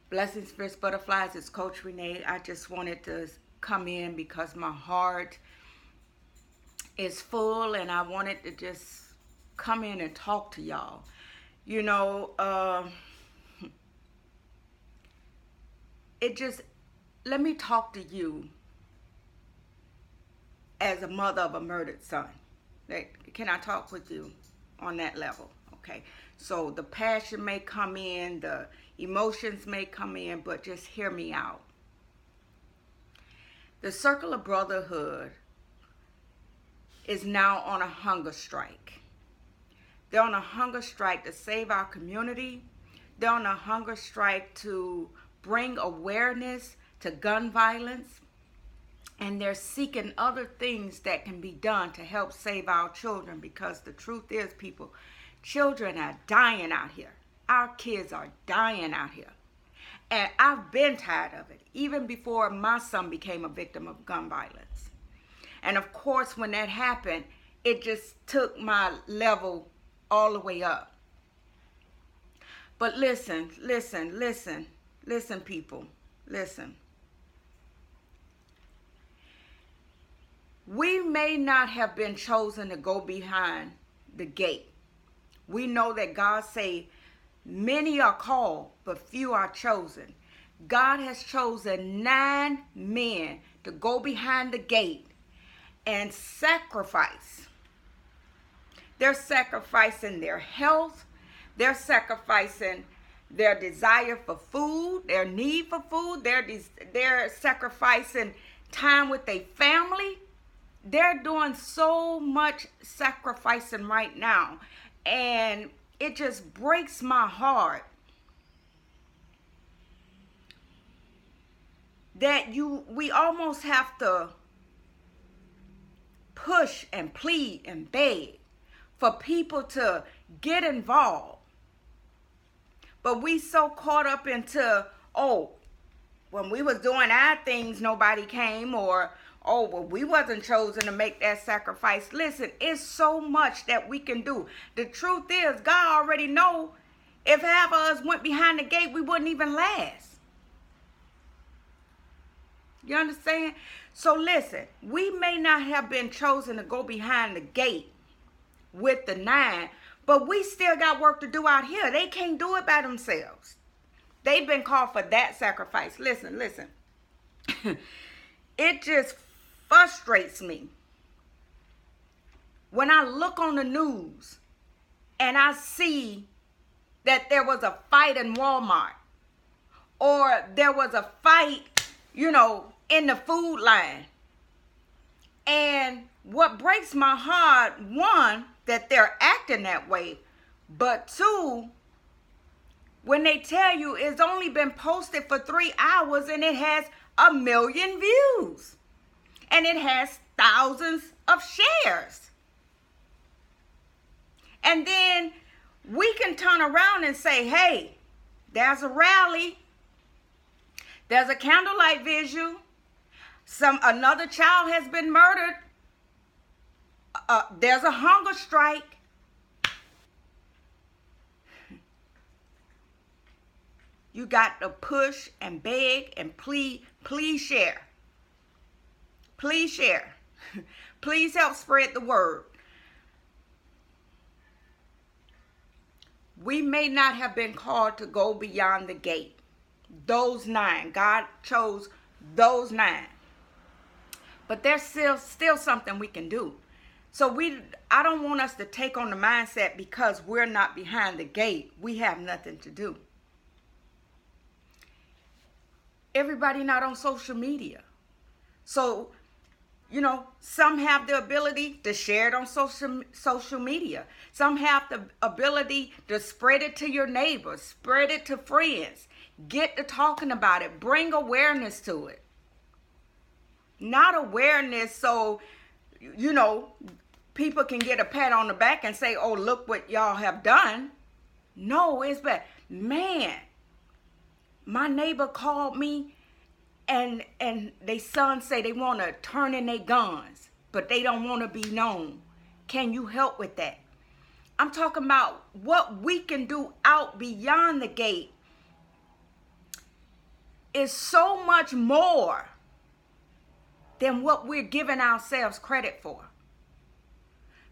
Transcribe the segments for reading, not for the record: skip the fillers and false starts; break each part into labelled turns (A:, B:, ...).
A: Blessings, Fierce Butterflies. It's Coach Renee. I just wanted to come in because my heart is full and I wanted to just come in and talk to y'all. You know, let me talk to you as a mother of a murdered son. Can I talk with you on that level? Okay. So the passion may come in, the emotions may come in, but just hear me out. The Circle of Brotherhood is now on a hunger strike. They're on a hunger strike to save our community. They're on a hunger strike to bring awareness to gun violence. And they're seeking other things that can be done to help save our children, because the truth is, people, children are dying out here. Our kids are dying out here. And I've been tired of it, even before my son became a victim of gun violence. And of course, when that happened, it just took my level all the way up. But listen, people, listen. We may not have been chosen to go behind the gate. We know that God say, many are called, but few are chosen. God has chosen 9 men to go behind the gate and sacrifice. They're sacrificing their health. They're sacrificing their desire for food, their need for food. They're sacrificing time with their family. They're doing so much sacrificing right now. And it just breaks my heart that we almost have to push and plead and beg for people to get involved. But we so caught up into, when we was doing our things, nobody came, or we wasn't chosen to make that sacrifice. Listen, it's so much that we can do. The truth is, God already know if half of us went behind the gate, we wouldn't even last. You understand? So listen, we may not have been chosen to go behind the gate with the 9, but we still got work to do out here. They can't do it by themselves. They've been called for that sacrifice. Listen. It just frustrates me when I look on the news and I see that there was a fight in Walmart, or there was a fight, in the food line. And what breaks my heart, one, that they're acting that way, but two, when they tell you it's only been posted for 3 hours and it has 1 million views. And it has thousands of shares. And then we can turn around and say, hey, there's a rally. There's a candlelight vigil. Another child has been murdered. There's a hunger strike. You got to push and beg and plead. Please share. Please share. Please help spread the word. We may not have been called to go beyond the gate. Those 9. God chose those 9. But there's still something we can do. So I don't want us to take on the mindset because we're not behind the gate, we have nothing to do. Everybody not on social media. So, some have the ability to share it on social media. Some have the ability to spread it to your neighbors, spread it to friends, get to talking about it, bring awareness to it. Not awareness so, people can get a pat on the back and say, oh, look what y'all have done. No, it's bad. Man, my neighbor called me and they son say they want to turn in their guns, but they don't want to be known. Can you help with that? I'm talking about what we can do out beyond the gate is so much more than what we're giving ourselves credit for.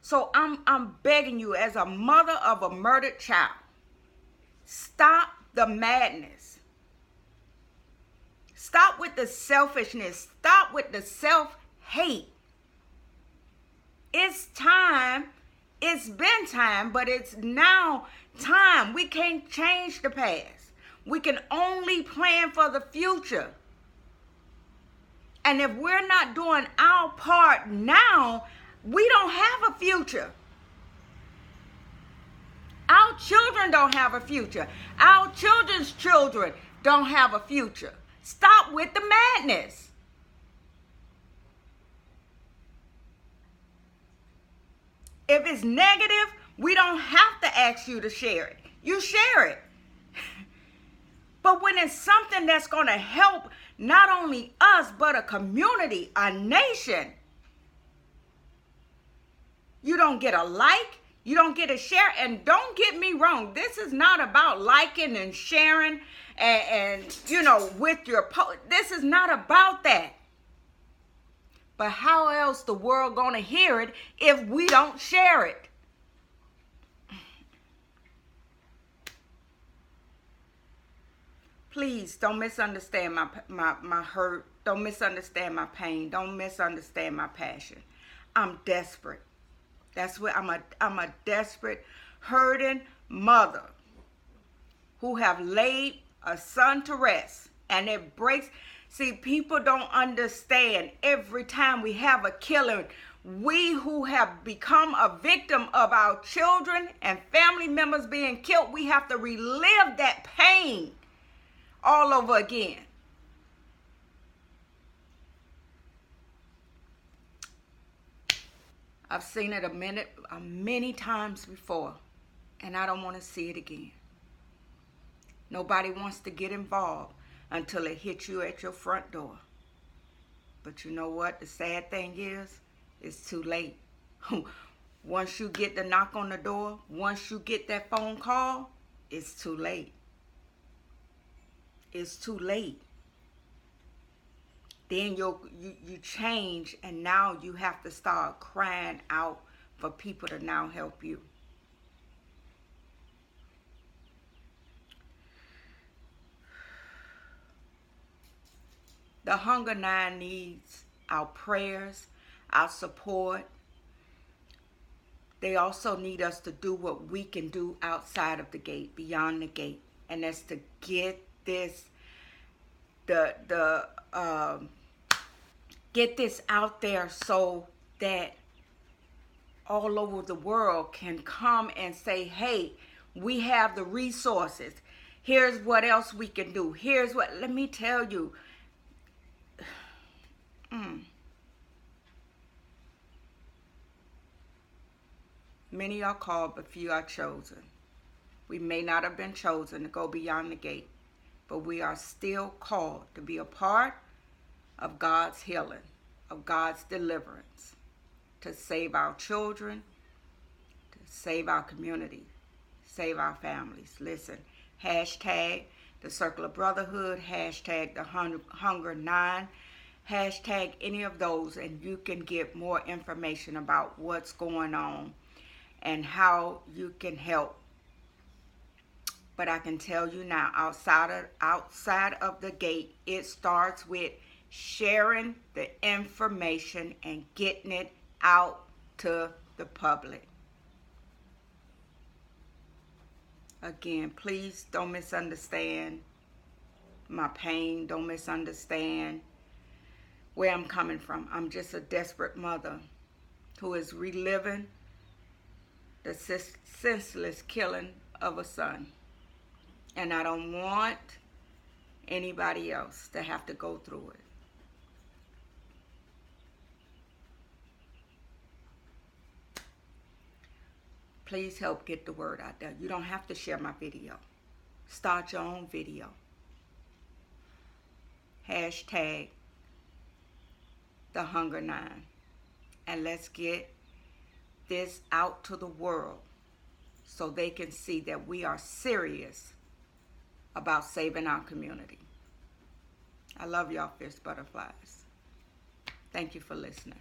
A: So I'm begging you, as a mother of a murdered child, stop the madness. Stop with the selfishness. Stop with the self-hate. It's time. It's been time, but it's now time. We can't change the past. We can only plan for the future. And if we're not doing our part now, we don't have a future. Our children don't have a future. Our children's children don't have a future. Stop with the madness. If it's negative, we don't have to ask you to share it. You share it. But when it's something that's going to help not only us, but a community, a nation, you don't get a like, you don't get a share. And don't get me wrong, this is not about liking and sharing and with your post. This is not about that. But how else the world gonna hear it if we don't share it? Please don't misunderstand my hurt. Don't misunderstand my pain. Don't misunderstand my passion. I'm desperate. That's what I'm a desperate, hurting mother who have laid a son to rest. And it breaks. See, people don't understand. Every time we have a killing, we who have become a victim of our children and family members being killed, we have to relive that pain all over again. I've seen it many times before, and I don't want to see it again. Nobody wants to get involved until it hits you at your front door. But you know what? The sad thing is, it's too late. Once you get the knock on the door, once you get that phone call, it's too late. It's too late. Then you change, and now you have to start crying out for people to now help you. The Hunger Nine needs our prayers, our support. They also need us to do what we can do outside of the gate, beyond the gate, and that's to get this get this out there so that all over the world can come and say, hey, we have the resources. Here's what else we can do. Here's what, let me tell you. Many are called, but few are chosen. We may not have been chosen to go beyond the gate, but we are still called to be a part of God's healing, of God's deliverance, to save our children, to save our community, save our families. Listen, hashtag the Circle of Brotherhood, hashtag the Hunger 9, hashtag any of those, and you can get more information about what's going on and how you can help. But I can tell you now, outside of the gate, it starts with sharing the information and getting it out to the public. Again, please don't misunderstand my pain. Don't misunderstand where I'm coming from. I'm just a desperate mother who is reliving the senseless killing of a son. And I don't want anybody else to have to go through it. Please help get the word out there. You don't have to share my video. Start your own video. Hashtag the Hunger 9. And let's get this out to the world so they can see that we are serious about saving our community. I love y'all, fierce butterflies. Thank you for listening.